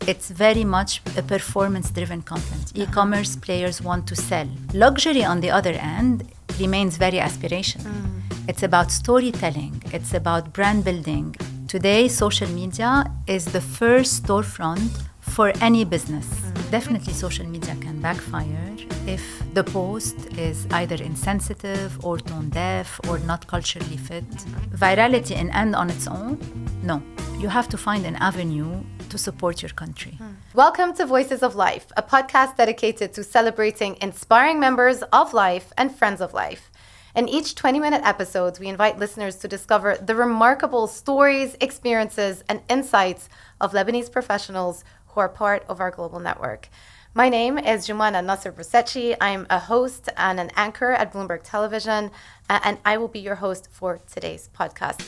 it's very much a performance-driven content. E-commerce players want to sell. Luxury, on the other hand, remains very aspirational. It's about storytelling. It's about brand building. Today, social media is the first storefront for any business. Definitely, social media can backfire if the post is either insensitive or tone deaf or not culturally fit. Virality in and on its own, no. You have to find an avenue to support your country. Welcome to Voices of Life, a podcast dedicated to celebrating inspiring members of life and friends of life. In each 20-minute episode, we invite listeners to discover the remarkable stories, experiences, and insights of Lebanese professionals who are part of our global network. My name is Joumanna Nasr Bercetche. I'm a host and an anchor at Bloomberg Television, and I will be your host for today's podcast.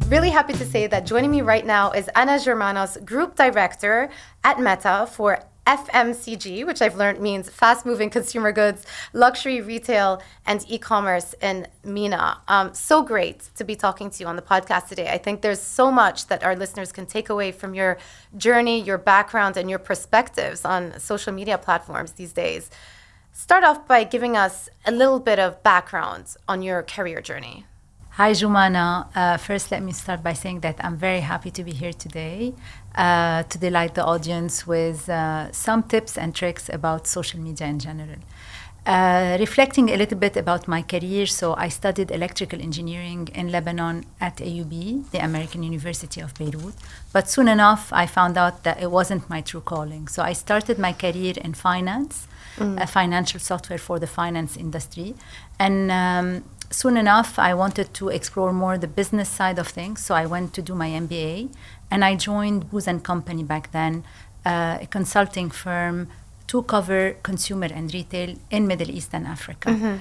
Really happy to say that joining me right now is Germanos, Group Director at Meta for FMCG, which I've learned means fast-moving consumer goods, luxury retail, and e-commerce in MENA. So great to be talking to you on the podcast today. I think there's so much that our listeners can take away from your journey, your background, and your perspectives on social media platforms these days. Start off by giving us a little bit of background on your career journey. Hi, Joumanna. First, let me start by saying that I'm very happy to be here today to delight the audience with some tips and tricks about social media in general. Reflecting a little bit about my career, so I studied electrical engineering in Lebanon at AUB, the American University of Beirut. But soon enough, I found out that it wasn't my true calling. So I started my career in finance, financial software for the finance industry. And soon enough, I wanted to explore more the business side of things, so I went to do my MBA, and I joined Booz & Company back then, a consulting firm to cover consumer and retail in Middle East and Africa.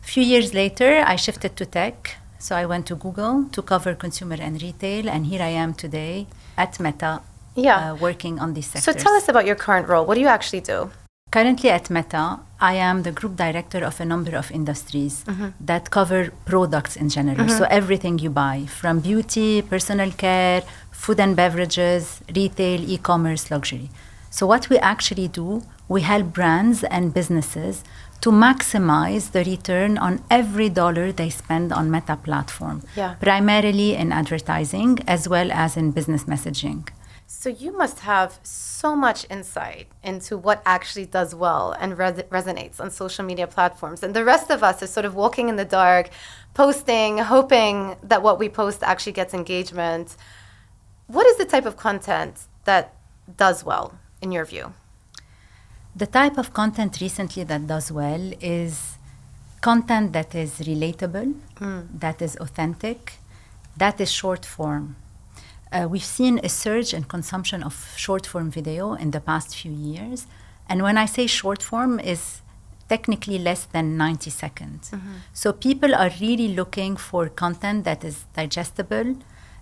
A few years later, I shifted to tech, so I went to Google to cover consumer and retail, and here I am today at Meta, working on these sectors. So tell us about your current role. What do you actually do? Currently at Meta, I am the group director of a number of industries that cover products in general. So everything you buy, from beauty, personal care, food and beverages, retail, e-commerce, luxury. So what we actually do, we help brands and businesses to maximize the return on every dollar they spend on Meta platform, primarily in advertising as well as in business messaging. So you must have so much insight into what actually does well and resonates on social media platforms. And the rest of us is sort of walking in the dark, posting, hoping that what we post actually gets engagement. What is the type of content that does well, in your view? The type of content recently that does well is content that is relatable, that is authentic, that is short form. We've seen a surge in consumption of short-form video in the past few years. And when I say short-form, is technically less than 90 seconds. So people are really looking for content that is digestible,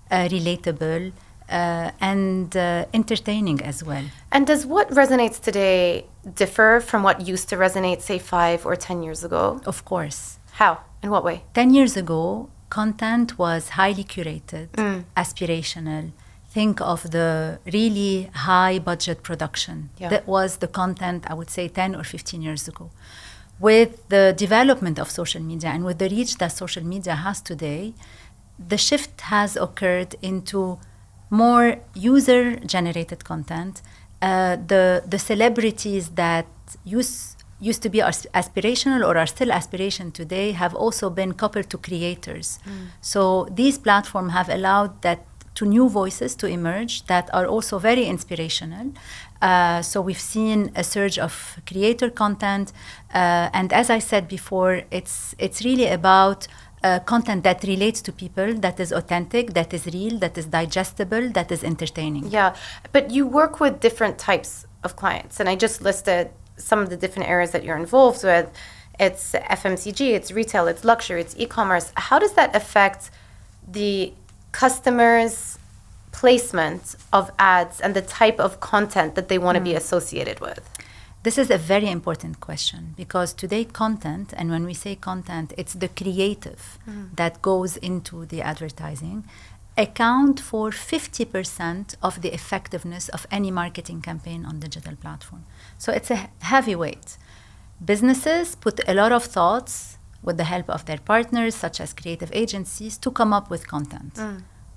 relatable, and entertaining as well. And does what resonates today differ from what used to resonate, say, 5 or 10 years ago? Of course. How? In what way? 10 years ago, content was highly curated, aspirational. Think of the really high budget production. That was the content, I would say, 10 or 15 years ago. With the development of social media and with the reach that social media has today, the shift has occurred into more user-generated content. The celebrities that used to be aspirational or are still aspiration today have also been coupled to creators. So these platforms have allowed that to new voices to emerge that are also very inspirational. So we've seen a surge of creator content. And as I said before, it's really about content that relates to people, that is authentic, that is real, that is digestible, that is entertaining. Yeah, but you work with different types of clients. And I just listed some of the different areas that you're involved with. It's FMCG, it's retail, it's luxury, it's e-commerce. How does that affect the customers' placement of ads and the type of content that they want to be associated with? This is a very important question because today content, and when we say content, it's the creative that goes into the advertising, account for 50% of the effectiveness of any marketing campaign on digital platform. So it's a heavy weight. Businesses put a lot of thoughts with the help of their partners, such as creative agencies, to come up with content.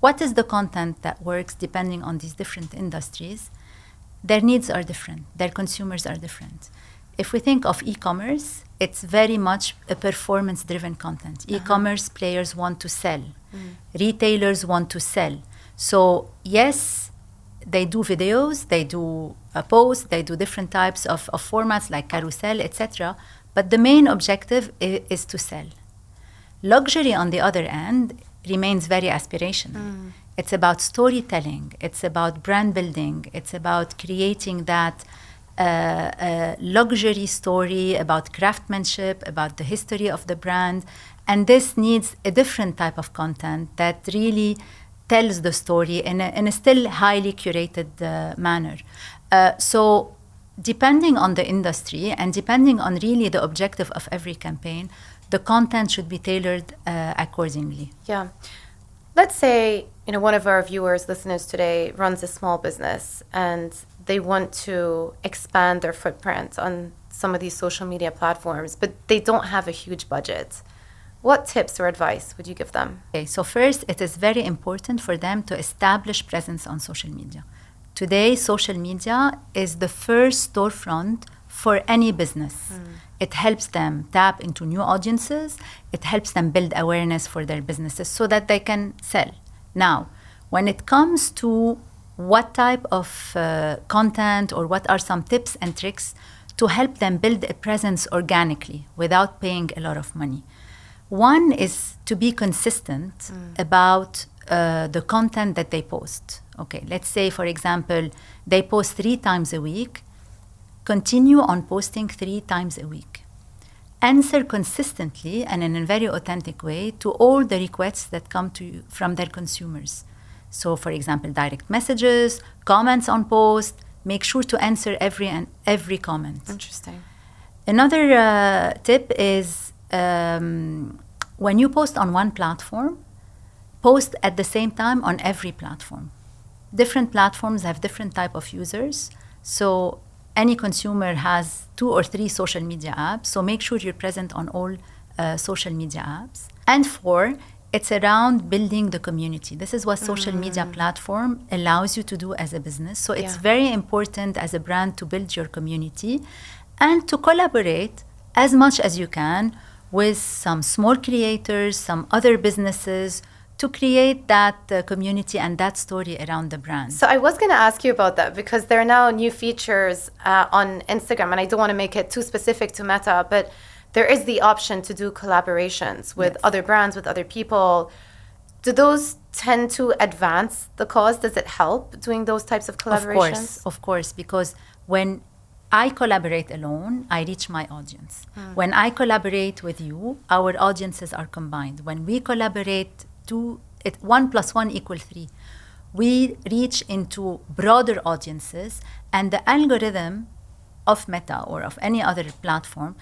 What is the content that works depending on these different industries? Their needs are different. Their consumers are different. If we think of e-commerce, it's very much a performance-driven content. E-commerce players want to sell. Retailers want to sell. So yes, they do videos, they do posts, they do different types of formats like carousel, etc. But the main objective is to sell. Luxury, on the other hand, remains very aspirational. It's about storytelling. It's about brand building. It's about creating that luxury story about craftsmanship, about the history of the brand. And this needs a different type of content that really tells the story in a still highly curated manner. So depending on the industry and depending on really the objective of every campaign, the content should be tailored accordingly. Yeah. Let's say, one of our viewers, listeners today runs a small business and they want to expand their footprint on some of these social media platforms, but they don't have a huge budget. What tips or advice would you give them? Okay, so first, it is very important for them to establish presence on social media. Today, social media is the first storefront for any business. It helps them tap into new audiences. It helps them build awareness for their businesses so that they can sell. Now, when it comes to what type of content or what are some tips and tricks to help them build a presence organically without paying a lot of money. One is to be consistent about the content that they post. Okay, let's say, for example, they post 3 times a week. Continue on posting 3 times a week. Answer consistently and in a very authentic way to all the requests that come to you from their consumers. So, for example, direct messages, comments on posts. Make sure to answer every comment. Interesting. Another tip is when you post on one platform, post at the same time on every platform. Different platforms have different type of users. So any consumer has 2 or 3 social media apps, so make sure you're present on all social media apps. And 4, it's around building the community. This is what social media platform allows you to do as a business. So it's very important as a brand to build your community and to collaborate as much as you can with some small creators, some other businesses, to create that community and that story around the brand. So I was going to ask you about that because there are now new features on Instagram, and I don't want to make it too specific to Meta, but there is the option to do collaborations with other brands, with other people. Do those tend to advance the cause? Does it help doing those types of collaborations? Of course, because when I collaborate alone, I reach my audience. When I collaborate with you, our audiences are combined. When we collaborate, 1 + 1 = 3. We reach into broader audiences, and the algorithm of Meta or of any other platform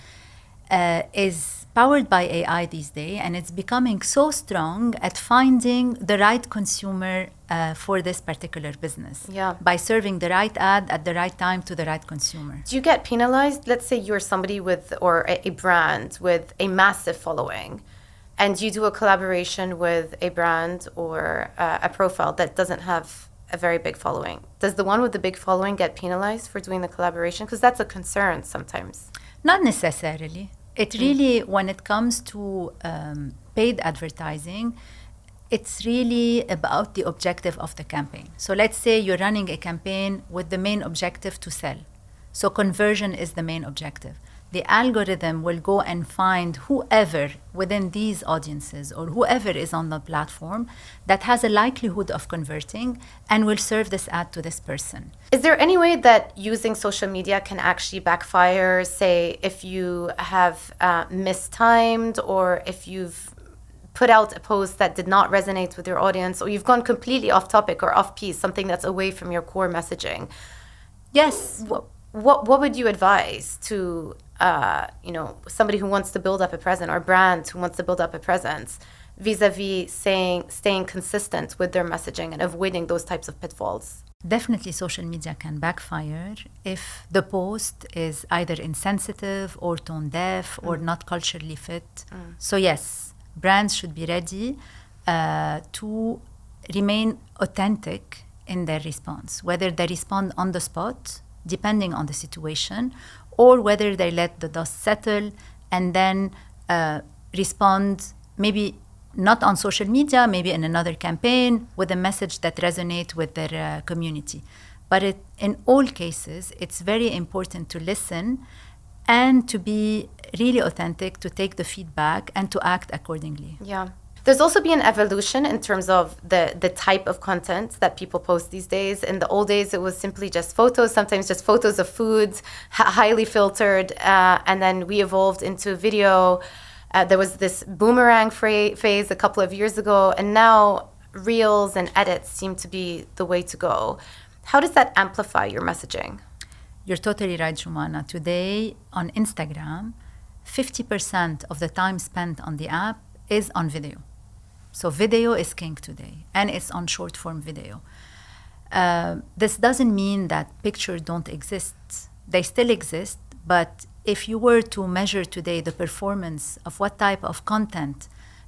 is powered by AI these days, and it's becoming so strong at finding the right consumer for this particular business by serving the right ad at the right time to the right consumer. Do you get penalized? Let's say you're somebody or a brand with a massive following, and you do a collaboration with a brand or a profile that doesn't have a very big following. Does the one with the big following get penalized for doing the collaboration? Because that's a concern sometimes. Not necessarily. It really, when it comes to paid advertising, it's really about the objective of the campaign. So let's say you're running a campaign with the main objective to sell. So conversion is the main objective. The algorithm will go and find whoever within these audiences or whoever is on the platform that has a likelihood of converting and will serve this ad to this person. Is there any way that using social media can actually backfire, say, if you have mistimed or if you've put out a post that did not resonate with your audience, or you've gone completely off topic or off piece, something that's away from your core messaging? Yes. what would you advise to somebody who wants to build up a presence, or brand who wants to build up a presence, vis-a-vis staying consistent with their messaging and avoiding those types of pitfalls? Definitely social media can backfire if the post is either insensitive or tone deaf or not culturally fit. So yes, brands should be ready to remain authentic in their response, whether they respond on the spot, depending on the situation, or whether they let the dust settle and then respond maybe not on social media, maybe in another campaign with a message that resonates with their community. But in all cases, it's very important to listen and to be really authentic, to take the feedback and to act accordingly. Yeah. There's also been an evolution in terms of the type of content that people post these days. In the old days, it was simply just photos, sometimes just photos of foods, highly filtered, and then we evolved into video. There was this boomerang phase a couple of years ago, and now reels and edits seem to be the way to go. How does that amplify your messaging? You're totally right, Joumanna. Today on Instagram, 50% of the time spent on the app is on video. So video is king today, and it's on short form video. This doesn't mean that pictures don't exist. They still exist, but if you were to measure today the performance of what type of content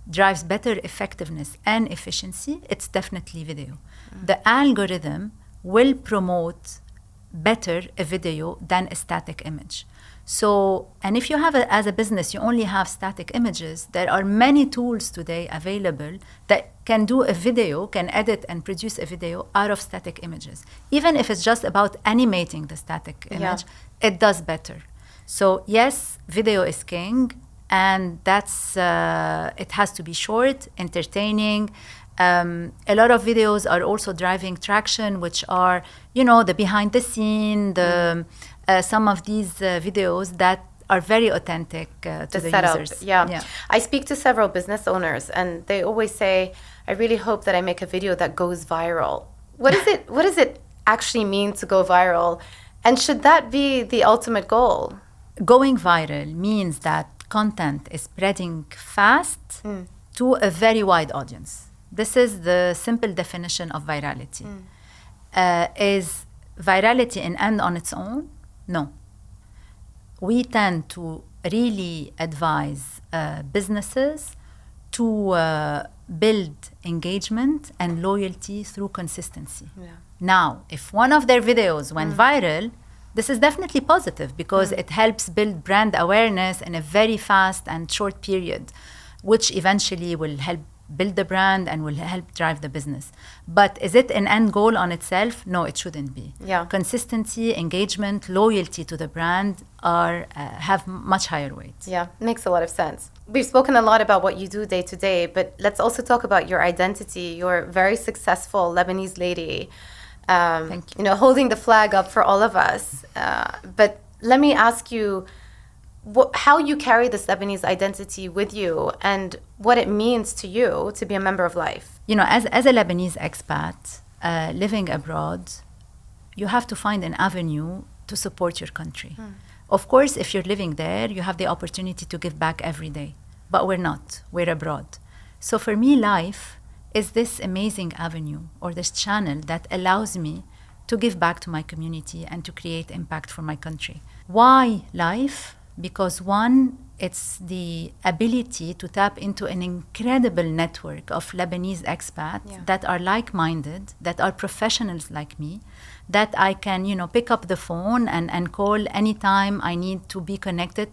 drives better effectiveness and efficiency, it's definitely video. The algorithm will promote better a video than a static image. So, and if you have as a business, you only have static images, there are many tools today available that can do a video, can edit and produce a video out of static images. Even if it's just about animating the static image, it does better. So yes, video is king, and that's it has to be short, entertaining. A lot of videos are also driving traction, which are, the behind the scene, some of these videos that are very authentic to the setup, users. Yeah. I speak to several business owners, and they always say, I really hope that I make a video that goes viral. What does it actually mean to go viral? And should that be the ultimate goal? Going viral means that content is spreading fast to a very wide audience. This is the simple definition of virality. Is virality an end on its own? No. We tend to really advise businesses to build engagement and loyalty through consistency. Yeah. Now, if one of their videos went viral, this is definitely positive because it helps build brand awareness in a very fast and short period, which eventually will help build the brand and will help drive the business. But is it an end goal on itself? No, it shouldn't be. Yeah. Consistency, engagement, loyalty to the brand have much higher weight. Yeah, makes a lot of sense. We've spoken a lot about what you do day to day, but let's also talk about your identity. You're a very successful Lebanese lady, Thank you. Holding the flag up for all of us. But let me ask you, how you carry this Lebanese identity with you and what it means to you to be a member of Life. As a Lebanese expat living abroad, you have to find an avenue to support your country. Of course, if you're living there, you have the opportunity to give back every day. But we're not. We're abroad. So for me, Life is this amazing avenue or this channel that allows me to give back to my community and to create impact for my country. Why Life? Because one, it's the ability to tap into an incredible network of Lebanese expats that are like-minded, that are professionals like me, that I can, pick up the phone and call anytime I need to be connected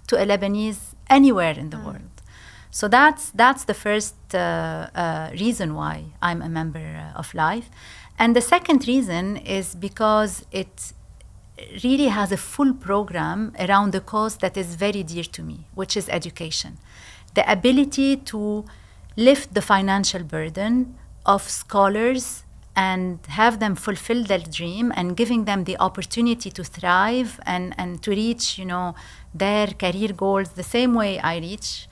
to a Lebanese anywhere in the world. So that's the first reason why I'm a member of Life. And the second reason is because it really has a full program around the cause that is very dear to me, which is education. The ability to lift the financial burden of scholars and have them fulfill their dream and giving them the opportunity to thrive and to reach, their career goals the same way I reach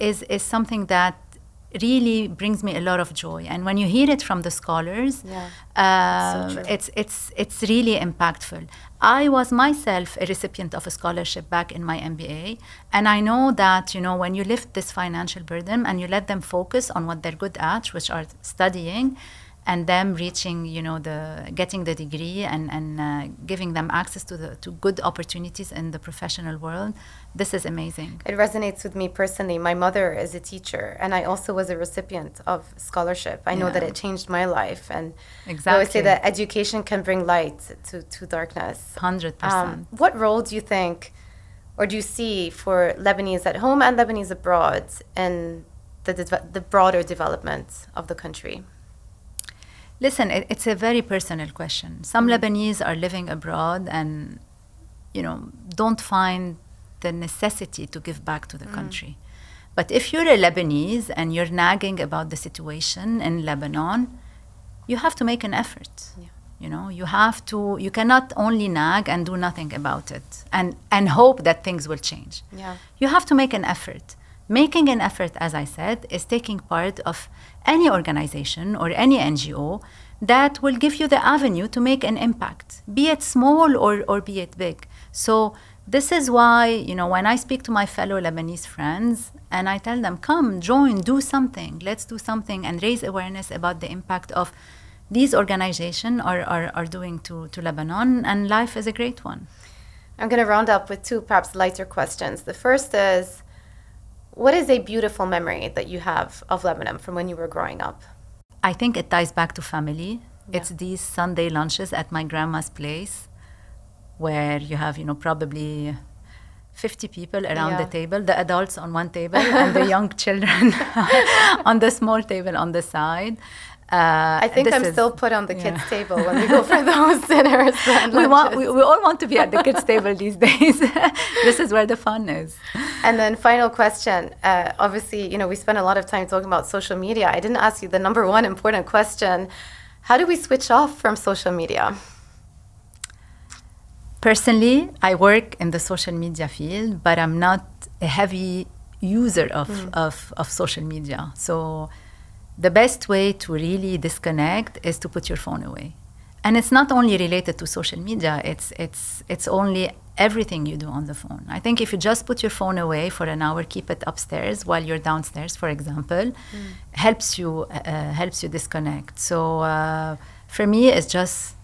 is something that really brings me a lot of joy. And when you hear it from the scholars, so true. it's really impactful. I was myself a recipient of a scholarship back in my MBA, and I know that, you know, when you lift this financial burden and you let them focus on what they're good at, which are studying, and them reaching, you know, getting the degree and giving them access to good opportunities in the professional world, this is amazing. It resonates with me personally. My mother is a teacher, and I also was a recipient of scholarship. I know that it changed my life, and exactly. I always say that education can bring light to darkness. 100%. What role do you think, or do you see for Lebanese at home and Lebanese abroad in the broader development of the country? Listen, it's a very personal question. Some Lebanese are living abroad and, you know, don't find the necessity to give back to the country. But if you're a Lebanese and you're nagging about the situation in Lebanon, you have to make an effort. Yeah. You know, you cannot only nag and do nothing about it and hope that things will change. Yeah. You have to make an effort. Making an effort, as I said, is taking part of any organization or any NGO that will give you the avenue to make an impact, be it small or be it big. So this is why, you know, when I speak to my fellow Lebanese friends and I tell them, come, join, do something, let's do something and raise awareness about the impact of these organizations are doing to Lebanon, and life is a great one. I'm going to round up with two perhaps lighter questions. The first is, what is a beautiful memory that you have of Lebanon from when you were growing up? I think it ties back to family. Yeah. It's these Sunday lunches at my grandma's place where you have, you know, probably 50 people around the table, the adults on one table and the young children on the small table on the side. I think I'm still put on the kids' table when we go for those dinners. We all want to be at the kids' table these days. This is where the fun is. And then final question. Obviously, you know, we spend a lot of time talking about social media. I didn't ask you the number one important question. How do we switch off from social media? Personally, I work in the social media field, but I'm not a heavy user of social media. So the best way to really disconnect is to put your phone away. And it's not only related to social media, it's only everything you do on the phone. I think if you just put your phone away for an hour, keep it upstairs while you're downstairs, for example, helps you disconnect. So for me, it's just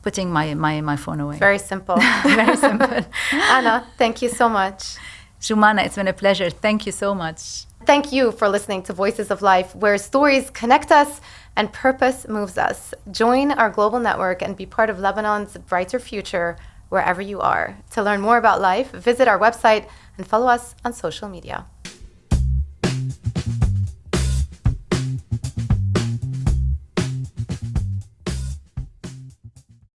putting my phone away. Very simple. Very simple. Anna, thank you so much. Joumanna, it's been a pleasure. Thank you so much. Thank you for listening to Voices of Life, where stories connect us and purpose moves us. Join our global network and be part of Lebanon's brighter future wherever you are. To learn more about life, visit our website and follow us on social media.